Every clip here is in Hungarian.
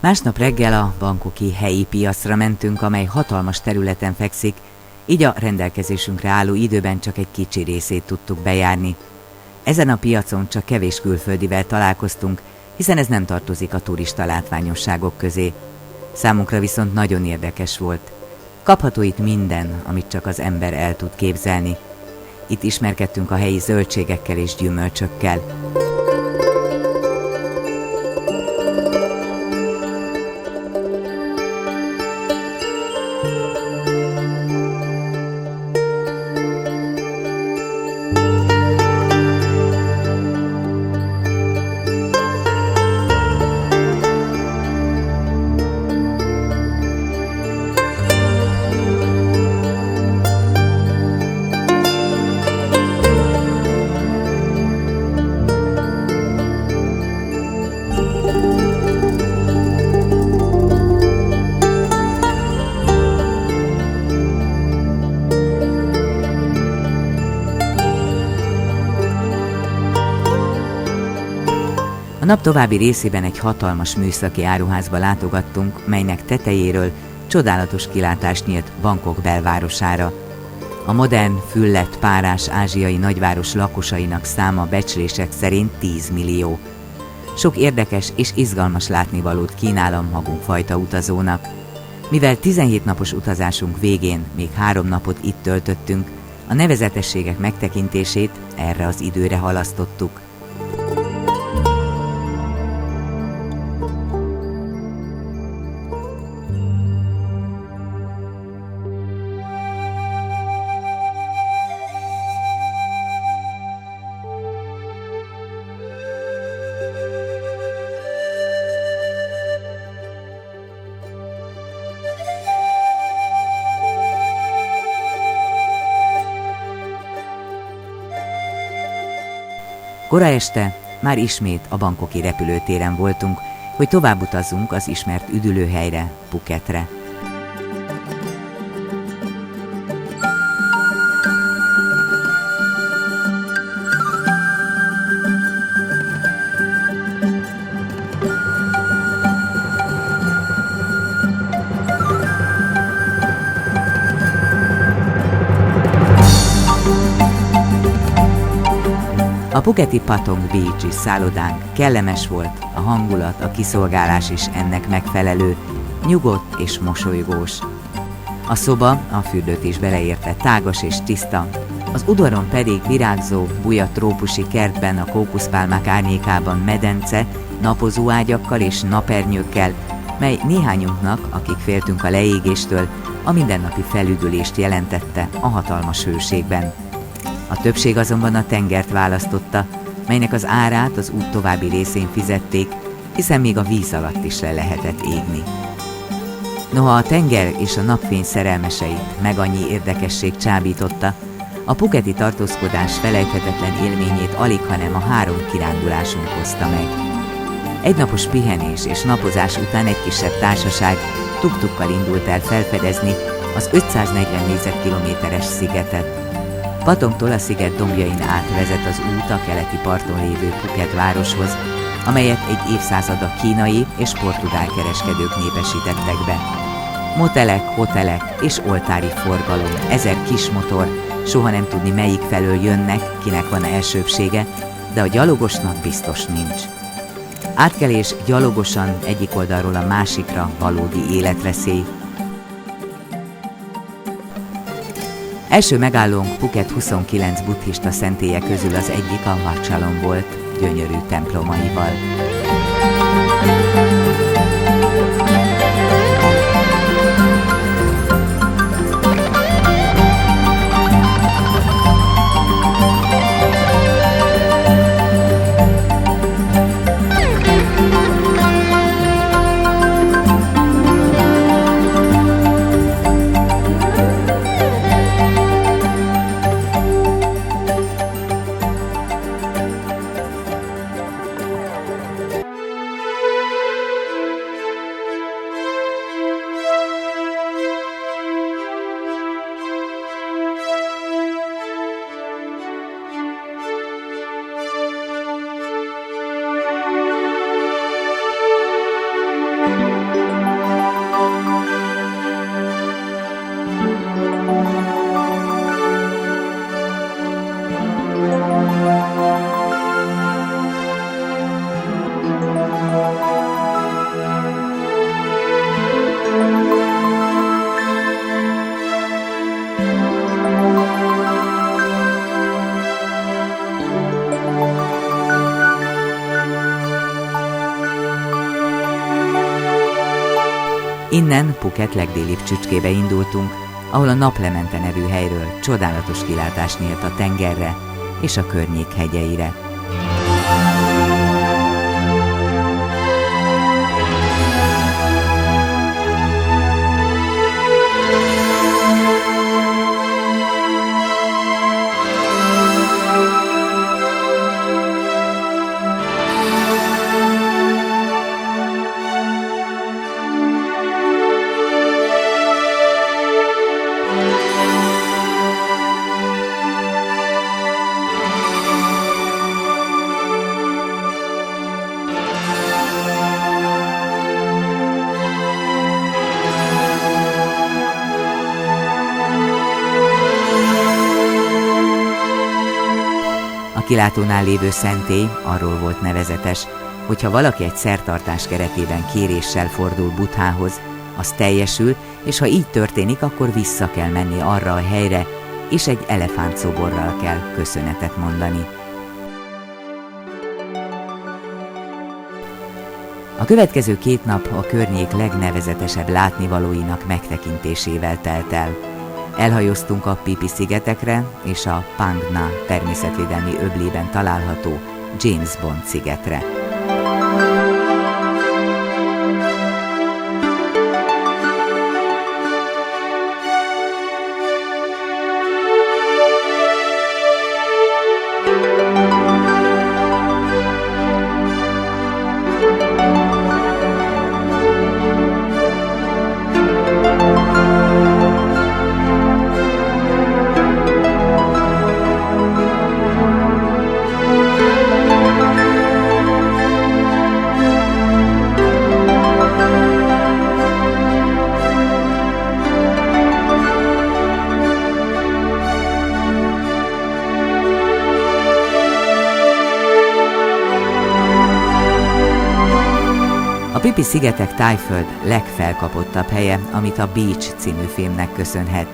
Másnap reggel a bangkoki helyi piacra mentünk, amely hatalmas területen fekszik, így a rendelkezésünkre álló időben csak egy kicsi részét tudtuk bejárni. Ezen a piacon csak kevés külföldivel találkoztunk, hiszen ez nem tartozik a turista látványosságok közé. Számunkra viszont nagyon érdekes volt. Kapható itt minden, amit csak az ember el tud képzelni. Itt ismerkedtünk a helyi zöldségekkel és gyümölcsökkel. A nap további részében egy hatalmas műszaki áruházba látogattunk, melynek tetejéről csodálatos kilátás nyílt Bangkok belvárosára. A modern, füllett, párás ázsiai nagyváros lakosainak száma becslések szerint 10 millió. Sok érdekes és izgalmas látnivalót kínál a magunk fajta utazónak. Mivel 17 napos utazásunk végén még 3 napot itt töltöttünk, a nevezetességek megtekintését erre az időre halasztottuk. Kora este már ismét a bangkoki repülőtéren voltunk, hogy tovább utazzunk az ismert üdülőhelyre, Phuketre. A phuketi Patong Beach szállodánk kellemes volt, a hangulat, a kiszolgálás is ennek megfelelő, nyugodt és mosolygós. A szoba, a fürdőt is beleérte, tágas és tiszta, az udvaron pedig virágzó, buja trópusi kertben a kókuszpálmák árnyékában medence, napozóágyakkal és napernyőkkel, mely néhányunknak, akik féltünk a leégéstől, a mindennapi felüdülést jelentette a hatalmas hőségben. A többség azonban a tengert választotta, melynek az árát az út további részén fizették, hiszen még a víz alatt is le lehetett égni. Noha a tenger és a napfény szerelmeseit meg annyi érdekesség csábította, a phuketi tartózkodás felejthetetlen élményét alighanem a 3 kirándulásunk hozta meg. Egynapos pihenés és napozás után egy kisebb társaság tuk-tukkal indult el felfedezni az 540 négyzetkilométeres szigetet. Patongtól a sziget dombjain át vezet az út a keleti parton lévő Phuket városhoz, amelyet egy évszázada kínai és portugál kereskedők népesítettek be. Motelek, hotelek és oltári forgalom, 1000 kis motor, soha nem tudni melyik felől jönnek, kinek van elsőbbsége, de a gyalogosnak biztos nincs. Átkelés gyalogosan egyik oldalról a másikra valódi életveszély. Első megállónk Phuket 29 buddhista szentélye közül az egyik a Wat Chalom volt, gyönyörű templomaival. Innen Phuket legdélibb csücskébe indultunk, ahol a Naplemente nevű helyről csodálatos kilátás nyílt a tengerre és a környék hegyeire. A kilátónál lévő szentély arról volt nevezetes, hogy ha valaki egy szertartás keretében kéréssel fordul Buddhához, az teljesül, és ha így történik, akkor vissza kell menni arra a helyre, és egy elefántszoborral kell köszönetet mondani. A következő 2 nap a környék legnevezetesebb látnivalóinak megtekintésével telt el. Elhajóztunk a Phi Phi szigetekre és a Phang Nga természetvédelmi öblében található James Bond szigetre. A Phi Phi szigetek Tájföld legfelkapottabb helye, amit a Beach című filmnek köszönhet.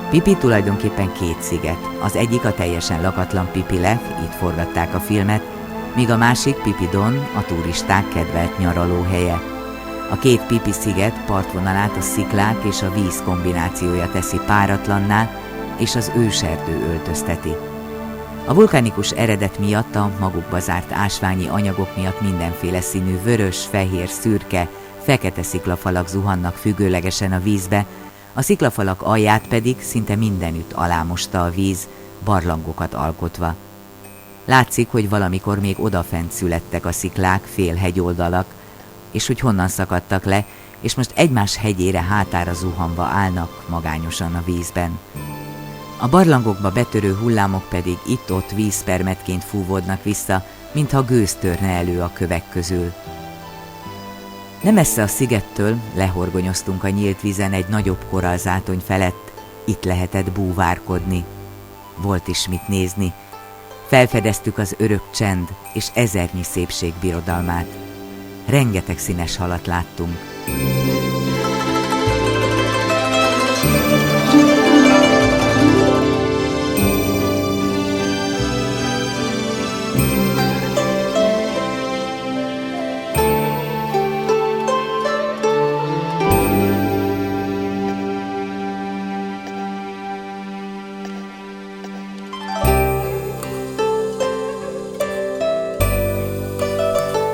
Phi Phi tulajdonképpen 2 sziget. Az egyik a teljesen lakatlan Phi Phi Lek, itt forgatták a filmet, míg a másik Phi Phi Don, a turisták kedvelt nyaralóhelye. A 2 Phi Phi sziget partvonalát a sziklák és a víz kombinációja teszi páratlanná, és az őserdő öltözteti. A vulkánikus eredet miatt, a magukba zárt ásványi anyagok miatt mindenféle színű vörös, fehér, szürke, fekete sziklafalak zuhannak függőlegesen a vízbe, a sziklafalak alját pedig szinte mindenütt alámosta a víz, barlangokat alkotva. Látszik, hogy valamikor még odafent születtek a sziklák, félhegyoldalak, és hogy honnan szakadtak le, és most egymás hegyére hátára zuhanva állnak magányosan a vízben. A barlangokba betörő hullámok pedig itt-ott vízpermetként fúvódnak vissza, mintha gőz törne elő a kövek közül. Nem messze a szigettől lehorgonyoztunk a nyílt vízen egy nagyobb korallzátony felett, itt lehetett búvárkodni. Volt is mit nézni. Felfedeztük az örök csend és ezernyi szépség birodalmát. Rengeteg színes halat láttunk.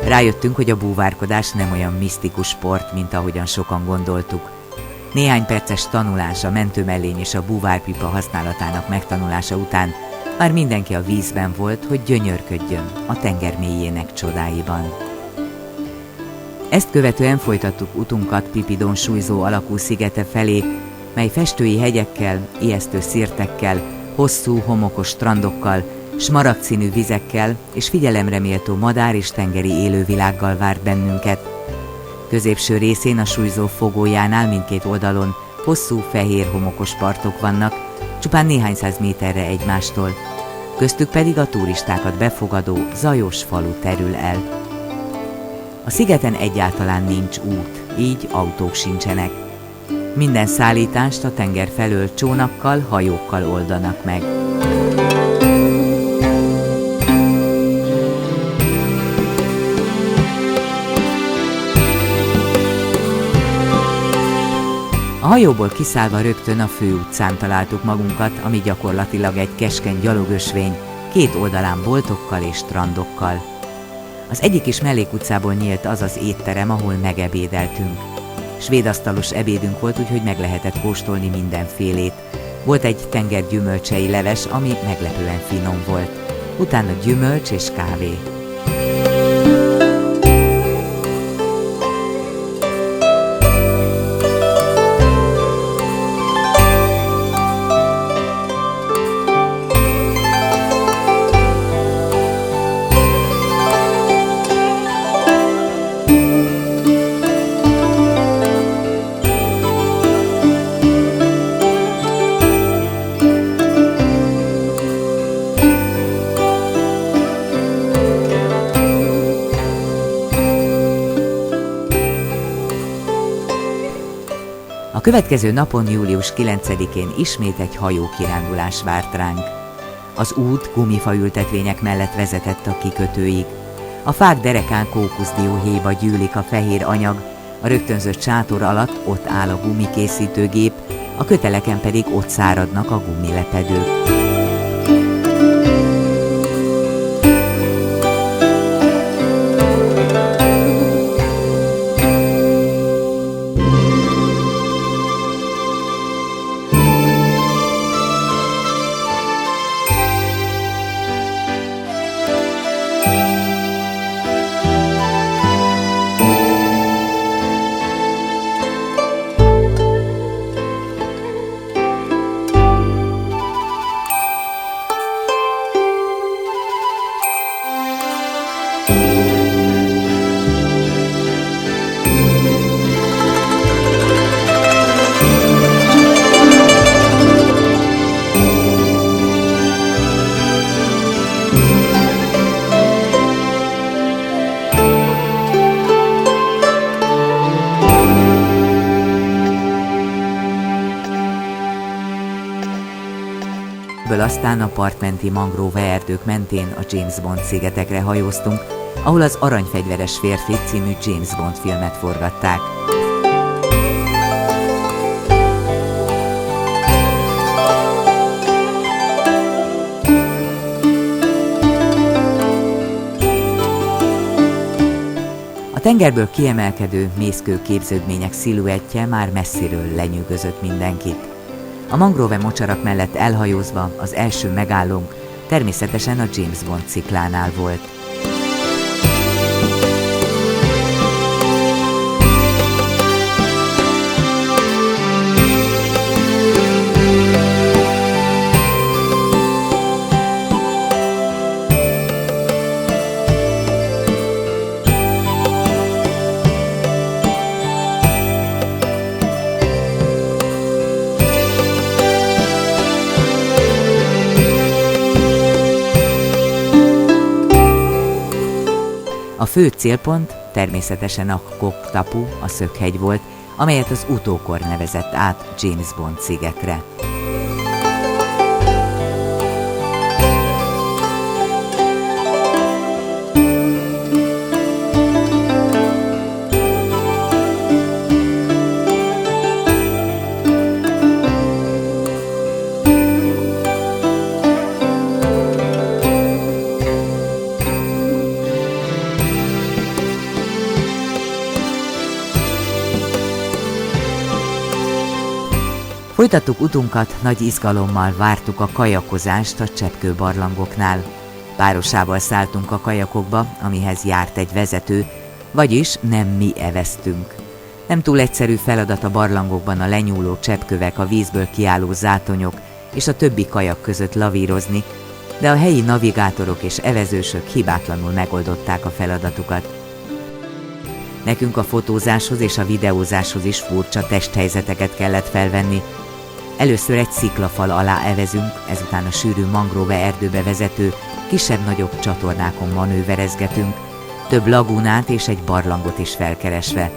Rájöttünk, hogy a búvárkodás nem olyan misztikus sport, mint ahogyan sokan gondoltuk. Néhány perces tanulás, a mentőmellény és a búvárpipa használatának megtanulása után már mindenki a vízben volt, hogy gyönyörködjön a tenger mélyének csodáiban. Ezt követően folytattuk utunkat Phi Phi Don súlyzó alakú szigete felé, mely festői hegyekkel, ijesztő szirtekkel, hosszú, homokos strandokkal, smaragdszínű vizekkel és figyelemre méltó madár és tengeri élővilággal várt bennünket. Középső részén a súlyzó fogójánál mindkét oldalon hosszú, fehér homokos partok vannak, csupán néhány száz méterre egymástól, köztük pedig a turistákat befogadó, zajos falu terül el. A szigeten egyáltalán nincs út, így autók sincsenek. Minden szállítást a tenger felől csónakkal, hajókkal oldanak meg. A hajóból kiszállva rögtön a főutcán találtuk magunkat, ami gyakorlatilag egy keskeny gyalogösvény, két oldalán boltokkal és strandokkal. Az egyik is mellékutcából nyílt az az étterem, ahol megebédeltünk. Svédasztalos ebédünk volt, úgyhogy meg lehetett kóstolni mindenfélét. Volt egy tengergyümölcsei leves, ami meglepően finom volt. Utána gyümölcs és kávé. A következő napon, július 9-én ismét egy hajókirándulás várt ránk. Az út gumifaültetvények mellett vezetett a kikötőig. A fák derekán kókuszdióhéjba gyűlik a fehér anyag, a rögtönzött sátor alatt ott áll a gumikészítőgép, a köteleken pedig ott száradnak a gumilepedők. Aztán a partmenti mangrove erdők mentén a James Bond szigetekre hajóztunk, ahol az Aranyfegyveres férfi című James Bond filmet forgatták. A tengerből kiemelkedő, mészkő képződmények sziluettje már messziről lenyűgözött mindenkit. A mangrove mocsarak mellett elhajózva az első megállónk természetesen a James Bond sziklánál volt. A fő célpont természetesen a Kok-tapu, a Szökhegy volt, amelyet az utókor nevezett át James Bond szigetre. Folytattuk utunkat, nagy izgalommal vártuk a kajakozást a cseppkőbarlangoknál. Párosával szálltunk a kajakokba, amihez járt egy vezető, vagyis nem mi eveztünk. Nem túl egyszerű feladat a barlangokban a lenyúló cseppkövek, a vízből kiálló zátonyok és a többi kajak között lavírozni, de a helyi navigátorok és evezősök hibátlanul megoldották a feladatukat. Nekünk a fotózáshoz és a videózáshoz is furcsa testhelyzeteket kellett felvenni. Először egy sziklafal alá evezünk, ezután a sűrű mangrove erdőbe vezető, kisebb-nagyobb csatornákon manőverezgetünk, több lagúnát és egy barlangot is felkeresve.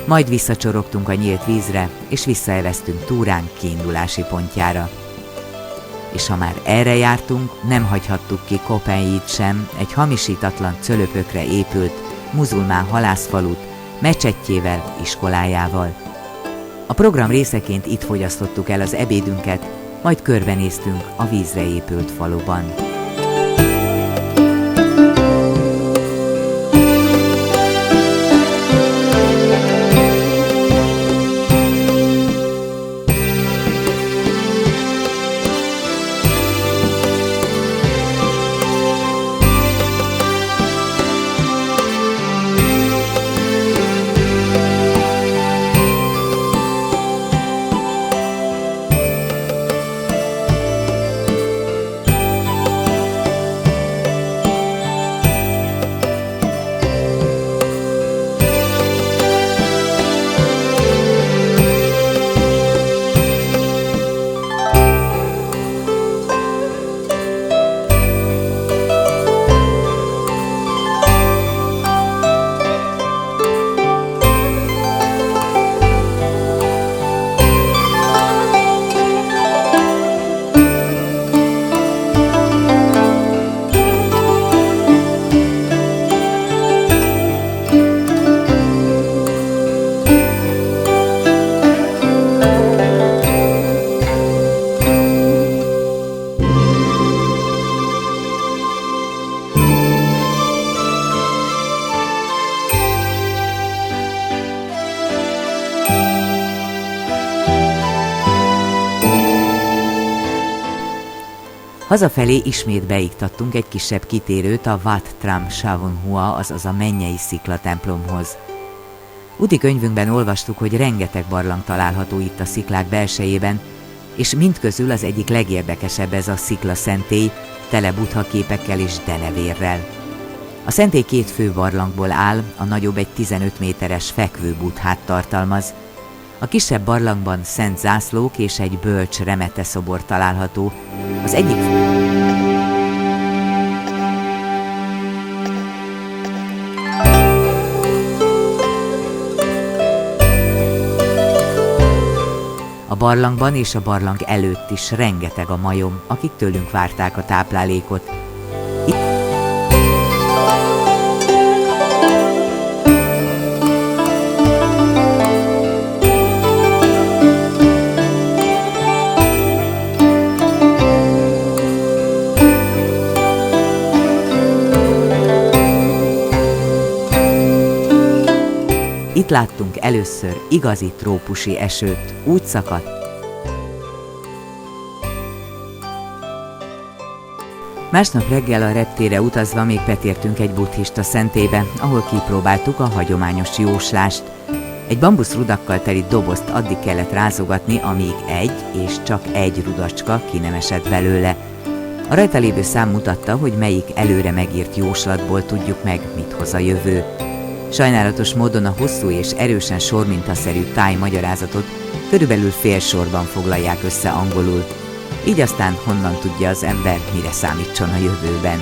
Majd visszacsorogtunk a nyílt vízre, és visszaeveztünk túránk kiindulási pontjára. És ha már erre jártunk, nem hagyhattuk ki Kopenjét sem, egy hamisítatlan cölöpökre épült muzulmán halászfalut, mecsetjével, iskolájával. A program részeként itt fogyasztottuk el az ebédünket, majd körbenéztünk a vízre épült faluban. Hazafelé ismét beiktattunk egy kisebb kitérőt a Wat Tram Shavon Hua, azaz a mennyei szikla templomhoz. Úti könyvünkben olvastuk, hogy rengeteg barlang található itt a sziklák belsejében, és mindközül az egyik legérdekesebb ez a szikla szentély, tele Buddha képekkel és denevérrel. A szentély két fő barlangból áll, a nagyobb egy 15 méteres fekvő Buddhát tartalmaz. A kisebb barlangban szent zászlók és egy bölcs remete szobor található. Az egyik a barlangban és a barlang előtt is rengeteg a majom, akik tőlünk várták a táplálékot. Itt láttunk először igazi trópusi esőt, úgy szakadt. Másnap reggel a reptérre utazva még betértünk egy buddhista szentélybe, ahol kipróbáltuk a hagyományos jóslást. Egy bambuszrudakkal teli dobozt addig kellett rázogatni, amíg egy és csak egy rudacska ki nem esett belőle. A rajta lévő szám mutatta, hogy melyik előre megírt jóslatból tudjuk meg, mit hoz a jövő. Sajnálatos módon a hosszú és erősen sormintaszerű táj magyarázatot körülbelül fél sorban foglalják össze angolul. Így aztán honnan tudja az ember, mire számítson a jövőben.